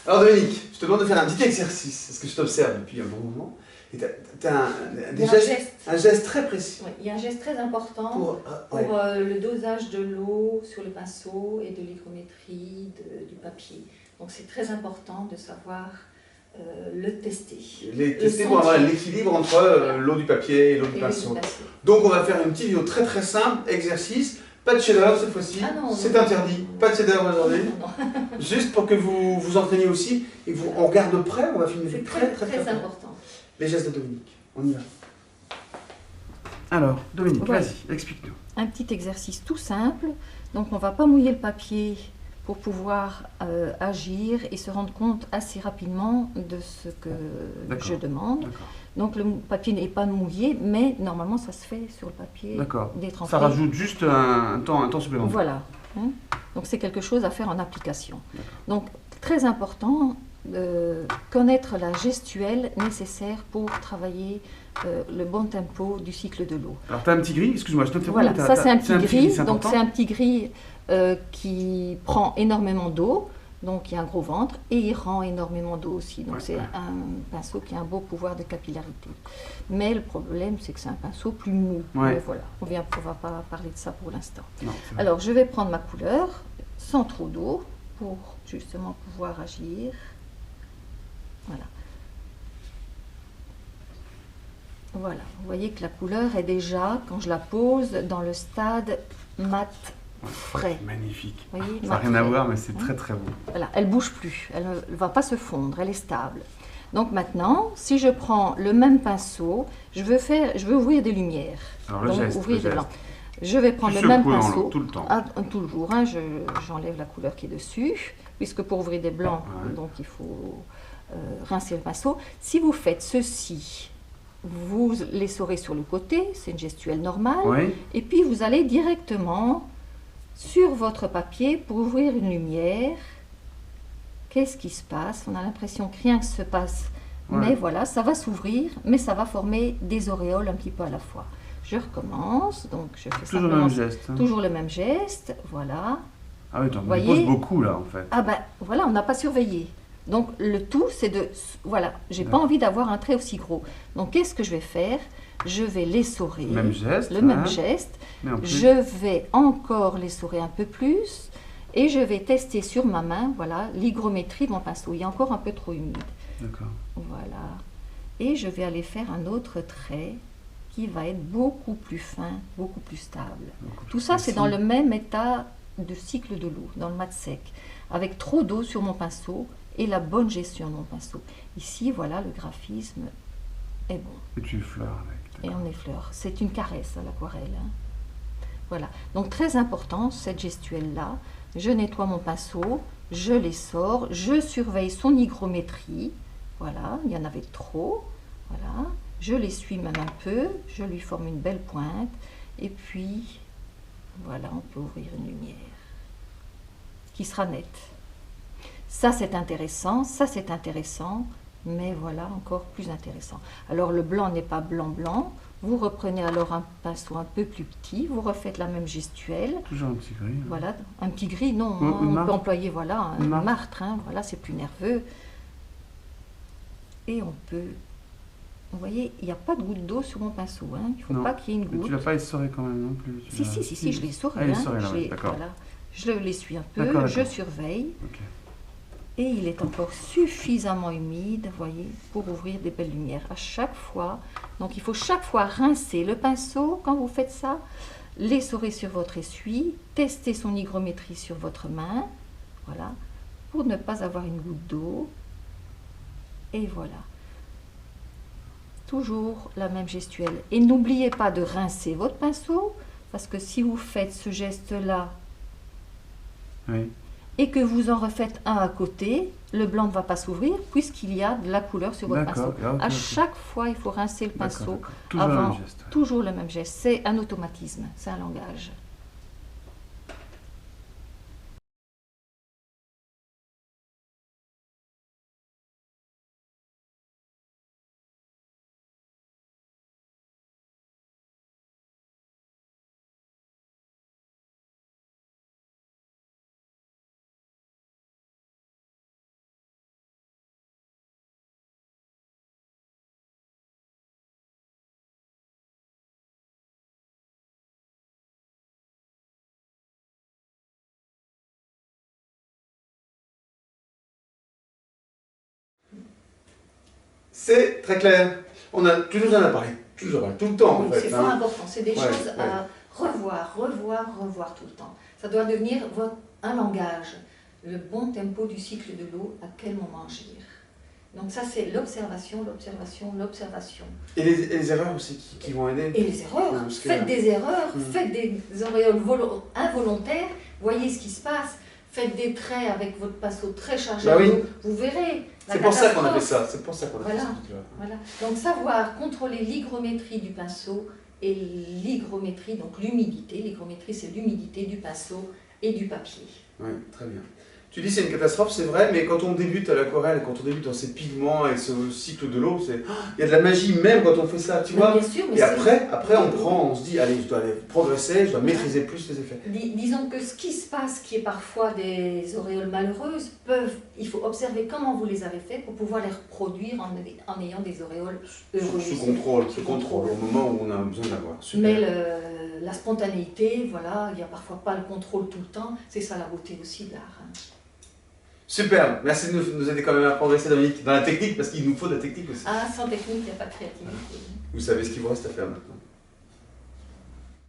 Alors Dominique, je te demande de faire un petit exercice, parce que je t'observe depuis un bon moment. Et tu as un geste très précis. Oui, il y a un geste très important pour le dosage de l'eau sur le pinceau et de l'hygrométrie du papier. Donc c'est très important de savoir le tester. Tester pour avoir l'équilibre entre l'eau du papier et l'eau du pinceau. Donc on va faire une petite vidéo très très simple, exercice. Pas de shader cette fois-ci, c'est interdit. Pas de shader aujourd'hui. Juste pour que vous vous entraîniez aussi et que on regarde de près, on va filmer de près, très important. Les gestes de Dominique, on y va. Alors, Dominique, vas-y, explique-nous. Un petit exercice tout simple. Donc on ne va pas mouiller le papier pour pouvoir agir et se rendre compte assez rapidement de ce que je demande. Donc le papier n'est pas mouillé, mais normalement ça se fait sur le papier détrempé. Ça rajoute juste un temps supplémentaire. Voilà. Hein. Donc c'est quelque chose à faire en application. Donc très important, connaître la gestuelle nécessaire pour travailler le bon tempo du cycle de l'eau. Alors tu as un petit gris, excuse-moi, je te fais voilà, ça c'est un petit gris, donc c'est un petit gris qui prend énormément d'eau, donc il y a un gros ventre, et il rend énormément d'eau aussi, donc c'est un pinceau qui a un beau pouvoir de capillarité. Mais le problème c'est que c'est un pinceau plus mou, voilà, on ne va pas parler de ça pour l'instant. Alors je vais prendre ma couleur, sans trop d'eau, pour justement pouvoir agir. Voilà. Voilà, vous voyez que la couleur est déjà, quand je la pose, dans le stade mat frais. Magnifique. Voyez, ça n'a rien à voir, mais c'est très très beau. Voilà, elle ne bouge plus, elle ne va pas se fondre, elle est stable. Donc maintenant, si je prends le même pinceau, je veux ouvrir des lumières. Alors le geste, ouvrir des blancs. Je vais prendre le même pinceau. Tout le temps. Toujours, hein, j'enlève la couleur qui est dessus, puisque pour ouvrir des blancs, donc il faut rincer le pinceau. Si vous faites ceci, vous les saurez sur le côté, c'est une gestuelle normale, et puis vous allez directement sur votre papier pour ouvrir une lumière. Qu'est-ce qui se passe? On a l'impression que rien ne se passe, mais voilà, ça va s'ouvrir, mais ça va former des auréoles un petit peu à la fois. Je recommence, donc je fais toujours le même geste. Toujours le même geste, voilà. Ah oui, tu en poses beaucoup là en fait. Ah ben voilà, on n'a pas surveillé. Donc le tout c'est de, voilà, j'ai pas envie d'avoir un trait aussi gros. Donc qu'est-ce que je vais faire? Je vais l'essorer. Même geste. Le même geste. Je vais encore l'essorer un peu plus et je vais tester sur ma main, voilà, l'hygrométrie de mon pinceau. Il est encore un peu trop humide. D'accord. Voilà. Et je vais aller faire un autre trait qui va être beaucoup plus fin, beaucoup plus stable. Tout ça c'est dans le même état de cycle de l'eau, dans le mat sec, avec trop d'eau sur mon pinceau et la bonne gestion de mon pinceau. Ici, voilà, le graphisme est bon. Et tu effleures avec. Et on effleure. C'est une caresse à l'aquarelle. Hein. Voilà. Donc très important, cette gestuelle-là. Je nettoie mon pinceau, je l'essore, je surveille son hygrométrie. Voilà, il y en avait trop. Voilà. Je l'essuie même un peu, je lui forme une belle pointe. Et puis, voilà, on peut ouvrir une lumière qui sera nette. Ça c'est intéressant, mais voilà, encore plus intéressant. Alors le blanc n'est pas blanc, vous reprenez alors un pinceau un peu plus petit, vous refaites la même gestuelle. Toujours un petit gris. Hein. Voilà, un petit gris, non, on peut employer, voilà, un martre, hein, voilà, c'est plus nerveux. Et on peut, vous voyez, il n'y a pas de goutte d'eau sur mon pinceau, hein, il ne faut pas qu'il y ait une goutte. Tu ne l'as pas essoré quand même non plus. Si, je l'ai essoré. D'accord. Je l'essuie un peu, je surveille. Et il est encore suffisamment humide, voyez, pour ouvrir des belles lumières à chaque fois. Donc il faut chaque fois rincer le pinceau quand vous faites ça, l'essorer sur votre essuie, tester son hygrométrie sur votre main, voilà, pour ne pas avoir une goutte d'eau. Et voilà. Toujours la même gestuelle. Et n'oubliez pas de rincer votre pinceau, parce que si vous faites ce geste-là, et que vous en refaites un à côté, le blanc ne va pas s'ouvrir puisqu'il y a de la couleur sur votre pinceau. À chaque fois, il faut rincer le pinceau avant. Toujours le même geste. C'est un automatisme, c'est un langage. C'est très clair. Tu nous en as parlé, toujours, tout le temps oui, en fait. C'est fort important, c'est des choses à revoir tout le temps. Ça doit devenir un langage, le bon tempo du cycle de l'eau, à quel moment agir. Donc ça c'est l'observation. Et les erreurs aussi qui vont aider. Et les erreurs, faites des erreurs, faites des auréoles involontaires, voyez ce qui se passe. Faites des traits avec votre pinceau très chargé d'eau, vous verrez. C'est pour ça qu'on a fait ça, c'est pour ça qu'on a fait ça. Voilà. Donc savoir contrôler l'hygrométrie du pinceau et l'hygrométrie, donc l'humidité. L'hygrométrie c'est l'humidité du pinceau et du papier. Oui, très bien. Tu dis c'est une catastrophe, c'est vrai, mais quand on débute à l'aquarelle, quand on débute dans ces pigments et ce cycle de l'eau, il y a de la magie même quand on fait ça, tu vois. Bien sûr, mais et après on se dit, allez, je dois aller progresser, je dois maîtriser plus les effets. Disons que ce qui se passe, qui est parfois des auréoles malheureuses, il faut observer comment vous les avez fait pour pouvoir les reproduire en ayant des auréoles heureuses. Sous contrôle, au moment où on a besoin d'avoir. Mais la spontanéité, voilà, il n'y a parfois pas le contrôle tout le temps, c'est ça la beauté aussi de l'art. Hein. Super, merci de nous aider quand même à progresser, Dominique, dans la technique, parce qu'il nous faut de la technique aussi. Ah, sans technique, il n'y a pas de créativité. Vous savez ce qu'il vous reste à faire maintenant.